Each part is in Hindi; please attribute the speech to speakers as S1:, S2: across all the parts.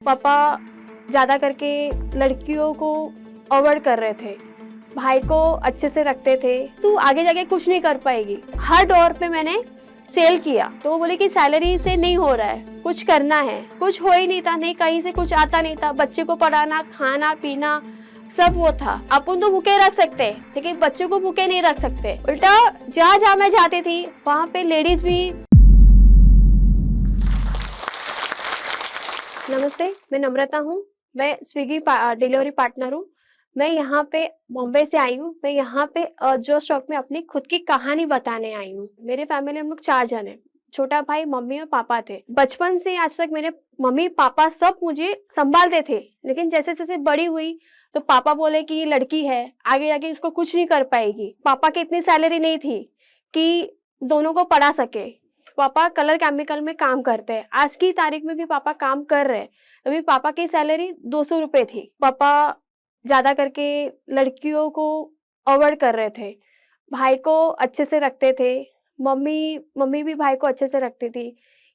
S1: पापा ज़्यादा करके लड़कियों को अवॉइड कर रहे थे, भाई को अच्छे से रखते थे। तू आगे जाके कुछ नहीं कर पाएगी। हर दौर पे मैंने सेल किया तो वो बोले कि सैलरी से नहीं हो रहा है, कुछ करना है। कुछ हो ही नहीं था, नहीं कहीं से कुछ आता नहीं था। बच्चे को पढ़ाना, खाना पीना सब वो था। अपन तो भूखे रख सकते लेकिन बच्चे को भूखे नहीं रख सकते। उल्टा जहाँ जहाँ मैं जाती थी वहाँ पे लेडीज भी। नमस्ते, मैं नम्रता हूँ। मैं स्विगी डिलीवरी पार्टनर हूँ। मैं यहाँ पे बॉम्बे से आई हूँ। मैं यहाँ पे जो स्टॉक में अपनी खुद की कहानी बताने आई हूँ। मेरे फैमिली हम लोग 4 जन हैं। छोटा भाई, मम्मी और पापा थे। बचपन से आज तक मेरे मम्मी पापा सब मुझे संभालते थे, लेकिन जैसे जैसे बड़ी हुई तो पापा बोले कि ये लड़की है, आगे जाके इसको कुछ नहीं कर पाएगी। पापा की इतनी सैलरी नहीं थी कि दोनों को पढ़ा सके। पापा कलर केमिकल में काम करते हैं। आज की तारीख में भी पापा काम कर रहे हैं। अभी पापा की सैलरी 200 रुपए थी। पापा ज्यादा करके लड़कियों को अवॉइड कर रहे थे, भाई को अच्छे से रखते थे। मम्मी मम्मी भी भाई को अच्छे से रखती थी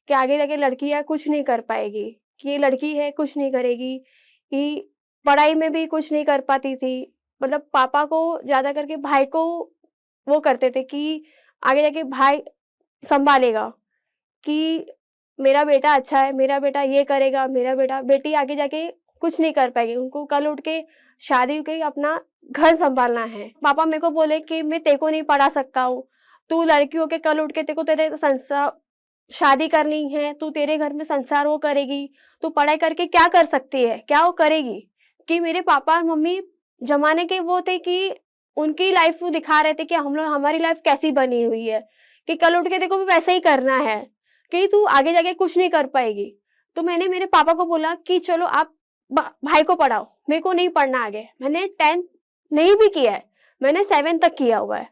S1: कि आगे जाके लड़कियां कुछ नहीं कर पाएगी, कि ये लड़की है कुछ नहीं करेगी, कि पढ़ाई में भी कुछ नहीं कर पाती थी। मतलब पापा को ज्यादा करके भाई को वो करते थे कि आगे जाके भाई संभालेगा, कि मेरा बेटा अच्छा है, मेरा बेटा ये करेगा, मेरा बेटा बेटी आगे जाके कुछ नहीं कर पाएगी। उनको कल उठ के शादी के अपना घर सँभालना है। पापा मेरे को बोले कि मैं तेरे को नहीं पढ़ा सकता हूँ, तू लड़की हो के कल उठ के तेरे को तेरे शादी करनी है, तू तेरे घर में संसार वो करेगी, तू पढ़ाई करके क्या कर सकती है, क्या वो करेगी? कि मेरे पापा और मम्मी ज़माने के वो थे कि उनकी लाइफ़ वो दिखा रहे थे कि हम लोग हमारी लाइफ़ कैसी बनी हुई है, कि कल उठ के तेरे को भी वैसा ही करना है, कि तू आगे जाके कुछ नहीं कर पाएगी। तो मैंने मेरे पापा को बोला कि चलो आप भाई को पढ़ाओ, मेरे को नहीं पढ़ना आगे। मैंने 10th नहीं भी किया है, मैंने 7 तक किया हुआ है।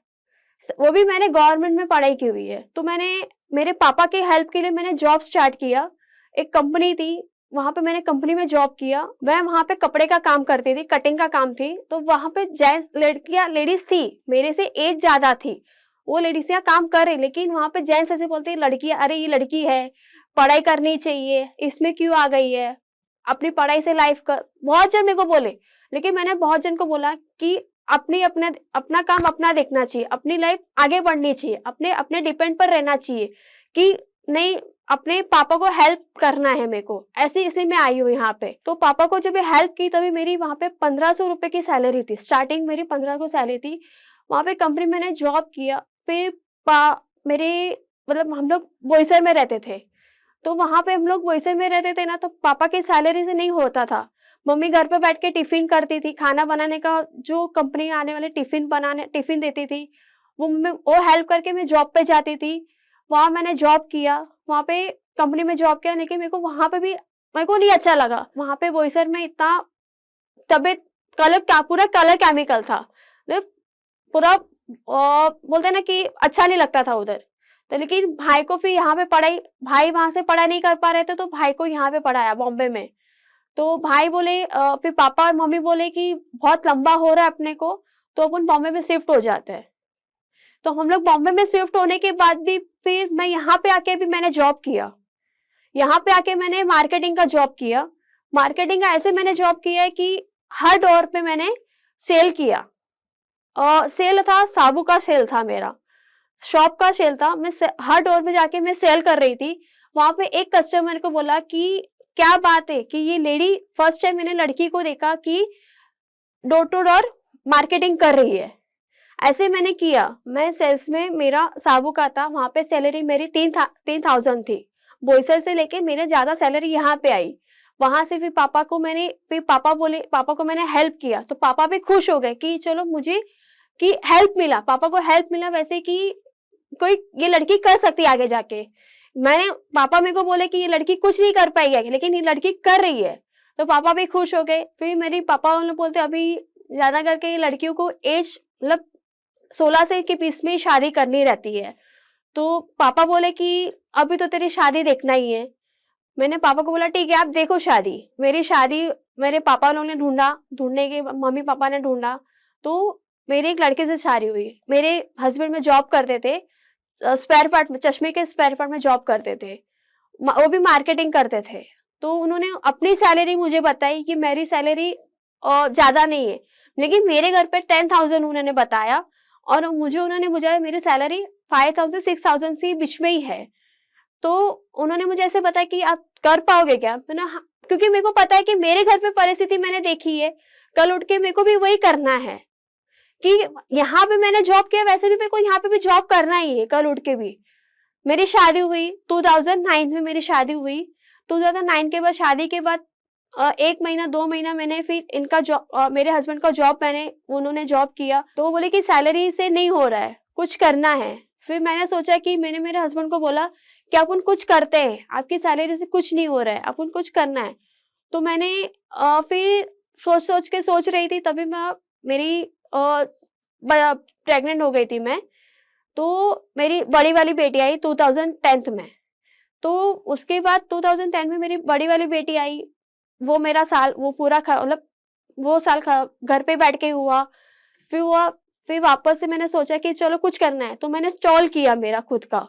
S1: वो भी मैंने गवर्नमेंट में पढ़ाई की हुई है। तो मैंने मेरे पापा की हेल्प के लिए मैंने जॉब स्टार्ट किया। एक कंपनी थी, वहाँ पे मैंने कंपनी में जॉब किया। मैं वहाँ पे कपड़े का काम करती थी, कटिंग का काम थी। तो वहाँ पे जेंट्स लड़कियाँ लेडीज़ थी, मेरे से एज ज़्यादा थी। वो लेडीज़ काम कर रही, लेकिन वहाँ पे जेंट्स ऐसे बोलते हैं लड़कियाँ, अरे ये लड़की है, पढ़ाई करनी चाहिए, इसमें क्यों आ गई है? अपनी पढ़ाई से लाइफ कर। बहुत जन मेरे को बोले, लेकिन मैंने बहुत जन को बोला कि अपना काम अपना देखना चाहिए, अपनी लाइफ आगे बढ़नी चाहिए, अपने अपने डिपेंड पर रहना चाहिए, कि नहीं अपने पापा को हेल्प करना है मेरे को। ऐसे इसी में आई हूँ यहाँ पे। तो पापा को जब हेल्प की तभी मेरी वहाँ पे 1500 रुपए की सैलरी थी। स्टार्टिंग मेरी 15 को सैलरी थी। वहाँ पे कंपनी मैंने जॉब किया। फिर मेरे मतलब हम लोग बोईसर में रहते थे। तो वहाँ पे हम लोग बोईसर में रहते थे ना, तो पापा की सैलरी से नहीं होता था। मम्मी घर पे बैठ के टिफिन करती थी, खाना बनाने का जो कंपनी आने वाले टिफिन देती थी, वो हेल्प करके मैं जॉब पे जाती थी। वहाँ मैंने जॉब किया, वहाँ पे कंपनी में जॉब किया, लेकिन मेरे को वहाँ पे भी मेरे को नहीं अच्छा लगा। वहाँ पे बोईसर में इतना तबीयत पूरा कलर केमिकल था। मतलब पूरा बोलते हैं ना कि अच्छा नहीं लगता था उधर। तो लेकिन भाई को फिर यहाँ पे भाई वहाँ से पढ़ाई नहीं कर पा रहे थे, तो भाई को यहाँ पे पढ़ाया बॉम्बे में। तो भाई बोले फिर पापा और मम्मी बोले कि बहुत लंबा हो रहा है अपने को, तो अपन बॉम्बे में शिफ्ट हो जाते हैं। तो हम लोग बॉम्बे में शिफ्ट होने के बाद भी फिर मैं यहाँ पे आके भी मैंने जॉब किया। यहाँ पे आके मैंने मार्केटिंग का जॉब किया। मार्केटिंग का ऐसे मैंने जॉब किया है कि हर डोर पे मैंने सेल किया। सेल था, साबू का सेल था मेरा, शॉप का सेल था। मैं हर डोर पे जाके मैं सेल कर रही थी। वहाँ पे एक कस्टमर को बोला कि क्या बात है कि ये लेडी, फर्स्ट टाइम मैंने लड़की को देखा कि डोर टू डोर मार्केटिंग कर रही है। ऐसे मैंने किया। मैं सेल्स में मेरा साबू का था, वहाँ पे सैलरी मेरी 3000 थी। बोईसर से लेके मेरे ज्यादा सैलरी यहाँ पे आई। वहां से फिर पापा को मैंने हेल्प किया, तो पापा भी खुश हो गए कि चलो मुझे कि हेल्प मिला, पापा को हेल्प मिला वैसे कि कोई ये लड़की कर सकती है आगे जाके। पापा मेरे को बोले कि ये लड़की कुछ नहीं कर पाएगी आगे, लेकिन ये लड़की कर रही है, तो पापा भी खुश हो गए। फिर मेरी पापा वाले बोलते अभी ज्यादा करके ये लड़कियों को एज मतलब 16 से के बीच में ही शादी करनी रहती है। तो पापा बोले कि अभी तो तेरी शादी देखना ही है। मैंने पापा को बोला ठीक है आप देखो शादी। मेरी शादी मेरे पापा लोगों ने ढूंढने के मम्मी पापा ने ढूंढा, तो मेरी एक लड़के से शादी हुई। मेरे हस्बैंड में जॉब करते थे, स्पेयर पार्ट में, चश्मे के स्पेयर पार्ट में जॉब करते थे। वो भी मार्केटिंग करते थे। तो उन्होंने अपनी सैलरी मुझे बताई कि मेरी सैलरी ज़्यादा नहीं है, लेकिन मेरे घर पे 10,000 उन्होंने बताया और मुझे उन्होंने बुझाया मेरी सैलरी 5,000 6,000 से बीच में ही है। तो उन्होंने मुझे ऐसे बताया कि आप कर पाओगे क्या? मैंने हाँ, क्योंकि मेरे को पता है कि मेरे घर पे परिस्थिति मैंने देखी है, कल उठ के मेरे को भी वही करना है कि यहाँ पे मैंने जॉब किया, वैसे भी मेरे को यहाँ पे भी जॉब करना ही है कल उठ के भी। मेरी शादी हुई 2009 में, मेरी शादी हुई 2009 के बाद, शादी के बाद 1 महीना 2 महीना मैंने फिर इनका मेरे हस्बैंड का जॉब उन्होंने जॉब किया, तो वो बोले कि सैलरी से नहीं हो रहा है, कुछ करना है। फिर मैंने सोचा कि मैंने मेरे हस्बैंड को बोला कि अपन कुछ करते हैं, आपकी सैलरी से कुछ नहीं हो रहा है, अपन कुछ करना है। तो मैंने फिर सोच रही थी, तभी मेरी प्रेग्नेंट हो गई थी मैं। तो मेरी बड़ी वाली बेटी आई 2010 में। तो उसके बाद 2010 में मेरी बड़ी वाली बेटी आई, वो मेरा साल वो पूरा मतलब वो साल घर पे बैठ के हुआ। फिर हुआ, फिर वापस से मैंने सोचा कि चलो कुछ करना है, तो मैंने स्टॉल किया मेरा खुद का,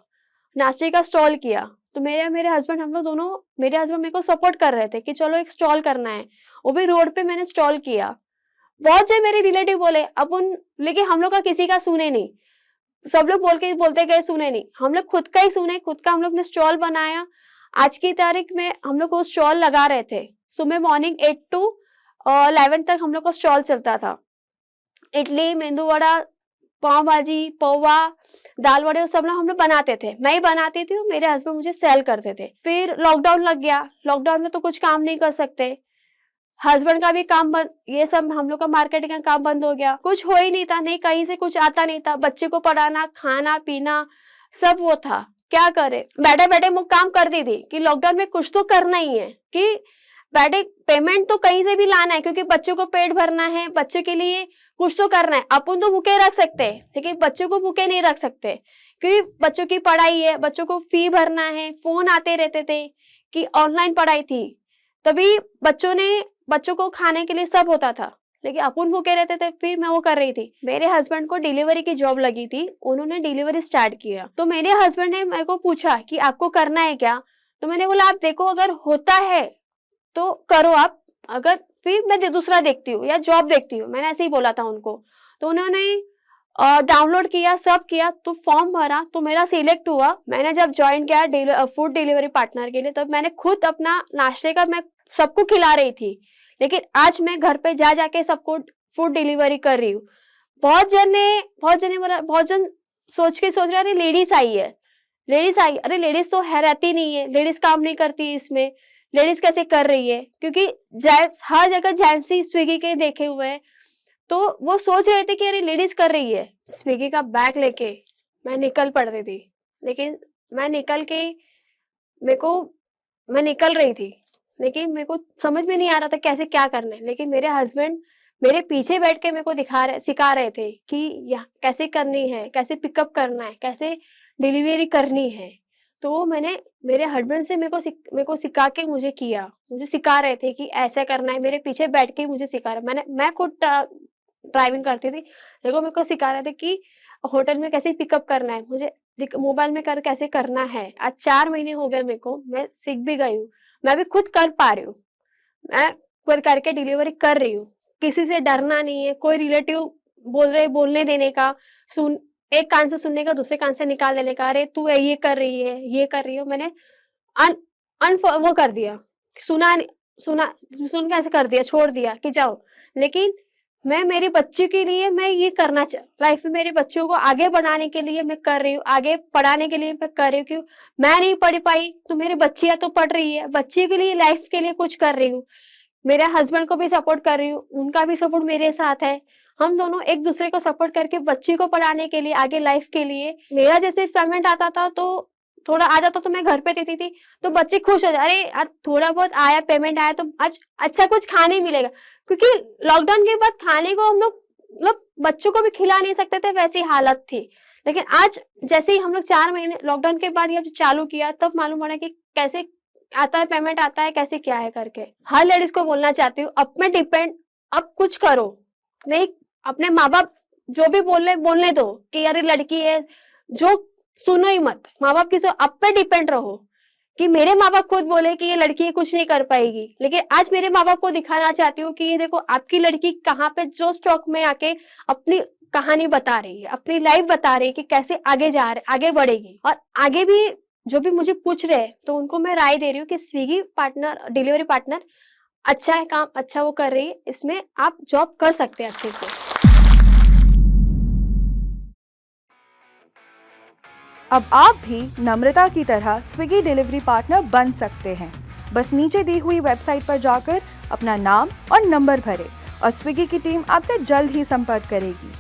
S1: नाश्ते का स्टॉल किया। तो मेरे मेरे हस्बैंड, हम लोग दोनों, मेरे हस्बैंड मेरे को सपोर्ट कर रहे थे कि चलो एक स्टॉल करना है, वो भी रोड पे मैंने स्टॉल किया। बहुत से मेरे रिलेटिव बोले अपन, लेकिन हम लोग का किसी का सुने नहीं। सब लोग बोलते गए, सुने नहीं। हम लोग खुद का ही सुने, खुद का हम लोग ने स्टॉल बनाया। आज की तारीख में हम लोग वो स्टॉल लगा रहे थे। सुबह मॉर्निंग 8 टू 11 तक हम लोग का स्टॉल चलता था। इडली, मेंदू वड़ा, पाव भाजी, पोहा, दाल वड़े, वो सब लोग हम लोग बनाते थे। मैं ही बनाती थी और मेरे हस्बैंड मुझे सेल करते थे। फिर लॉकडाउन लग गया। लॉकडाउन में तो कुछ काम नहीं कर सकते। हस्बैंड का भी काम बंद, ये सब हम लोग का मार्केटिंग का काम बंद हो गया। कुछ हो ही नहीं था, नहीं कहीं से कुछ आता नहीं था। बच्चे को पढ़ाना, खाना पीना सब वो था। क्या करे, बैठे बैठे मैं काम करती थी कि लॉकडाउन में कुछ तो करना ही है, कि बैठे पेमेंट तो कहीं से भी लाना है, क्योंकि बच्चों को पेट भरना है, बच्चे के लिए कुछ तो करना है। अपन तो भूखे रख सकते हैं, लेकिन बच्चों को भूखे नहीं रख सकते, क्योंकि बच्चों की पढ़ाई है, बच्चों को फी भरना है। फोन आते रहते थे कि ऑनलाइन पढ़ाई थी, तभी बच्चों को खाने के लिए सब होता था, लेकिन अपन भूखे रहते थे। फिर मैं वो कर रही थी। मेरे हस्बैंड को डिलीवरी की जॉब लगी थी, उन्होंने डिलीवरी स्टार्ट किया। तो मेरे हस्बैंड ने मेरे को पूछा कि आपको करना है क्या? तो मैंने बोला आप देखो, अगर होता है तो करो आप, अगर फिर मैं दूसरा देखती हूँ या जॉब देखती हूँ। मैंने ऐसे ही बोला था उनको। तो उन्होंने डाउनलोड किया, सब किया, तो फॉर्म भरा, तो मेरा सिलेक्ट हुआ। मैंने जब ज्वाइन किया फूड डिलीवरी पार्टनर के लिए, तब मैंने खुद अपना नाश्ते का मैं सबको खिला रही थी। लेकिन आज मैं घर पे जा जाके सबको फूड डिलीवरी कर रही हूँ। बहुत जन सोच रहे, अरे लेडीज आई, अरे लेडीज तो है रहती नहीं है, लेडीज काम नहीं करती इसमें, लेडीज कैसे कर रही है? क्योंकि जेंट्स हर जगह, जेंट्स ही स्विगी के देखे हुए हैं, तो वो सोच रहे थे कि अरे लेडीज कर रही है। स्विगी का बैग लेके मैं निकल पड़ रही थी, लेकिन मैं निकल के मेरे को मैं निकल रही थी, लेकिन मेरे को समझ में नहीं आ रहा था कैसे क्या करना है। लेकिन मेरे हस्बैंड मेरे पीछे बैठ के मेरे को सिखा रहे थे कि यह कैसे करनी है, कैसे पिकअप करना है, कैसे डिलीवरी करनी है। तो वो मैंने मेरे हस्बैंड से मेरे को सिखा के मुझे सिखा रहे थे कि ऐसा करना है। मेरे पीछे बैठ के मुझे सिखा रहे, मैं खुद ड्राइविंग करती थी, लेकिन मेरे को सिखा रहे थे कि होटल में कैसे पिकअप करना है, मुझे मोबाइल में कैसे करना है। आज 4 महीने हो गए मेरे को, मैं सीख भी गई हूँ, मैं भी खुद कर पा रही हूँ। मैं खुद करके डिलीवरी कर रही हूँ, किसी से डरना नहीं है। कोई रिलेटिव बोलने देने का, सुन एक कान से सुनने का दूसरे कान से निकाल देने का, अरे तू ये कर रही है, ये कर रही हो। मैंने अन अन वो कर दिया, सुना सुना सुन के ऐसे कर दिया, छोड़ दिया कि जाओ। लेकिन मैं मेरे बच्चे के लिए मैं ये करना लाइफ में मेरे बच्चों को आगे बढ़ाने के लिए मैं कर रही हूँ, आगे पढ़ाने के लिए मैं कर रही हूँ। क्यों मैं नहीं पढ़ पाई तो मेरी बच्चियां तो पढ़ रही है, बच्चे के लिए लाइफ के लिए कुछ कर रही हूँ। मेरे हस्बैंड को भी सपोर्ट कर रही हूँ, उनका भी सपोर्ट मेरे साथ है। हम दोनों एक दूसरे को सपोर्ट करके बच्चे को पढ़ाने के लिए, आगे लाइफ के लिए, मेरा जैसे पेमेंट आता था तो थोड़ा आ जाता तो मैं घर पे देती थी, तो बच्चे खुश हो जाए, अरे आज थोड़ा बहुत आया, पेमेंट आया तो आज अच्छा कुछ खाने मिलेगा। क्योंकि लॉकडाउन के बाद खाने को हम लोग मतलब बच्चों को भी खिला नहीं सकते थे, वैसी हालत थी। लेकिन आज जैसे ही हम लोग 4 महीने लॉकडाउन के बाद ये चालू किया, तब मालूम पड़ा कि कैसे आता है, पेमेंट आता है, कैसे क्या है करके। हर लेडीज को बोलना चाहती हूँ, अब में डिपेंड, अब कुछ करो। नहीं, अपने माँ बाप जो भी बोलने दो कि अरे लड़की है, जो सुनो ही मत। माँ बाप की अब पे डिपेंड रहो कि मेरे माँ-बाप खुद बोले कि ये लड़की कुछ नहीं कर पाएगी, लेकिन आज मेरे माँ-बाप को दिखाना चाहती हूँ कि ये देखो आपकी लड़की कहाँ पे जो स्ट्रोक में आके अपनी कहानी बता रही है, अपनी लाइफ बता रही है कि कैसे आगे बढ़ेगी। और आगे भी जो भी मुझे पूछ रहे हैं, तो उनको मैं राय दे रही हूँ कि स्विगी पार्टनर डिलीवरी पार्टनर अच्छा है, काम अच्छा वो कर रही है, इसमें आप जॉब कर सकते हैं अच्छे से।
S2: अब आप भी नम्रता की तरह स्विगी डिलीवरी पार्टनर बन सकते हैं। बस नीचे दी हुई वेबसाइट पर जाकर अपना नाम और नंबर भरें और स्विगी की टीम आपसे जल्द ही संपर्क करेगी।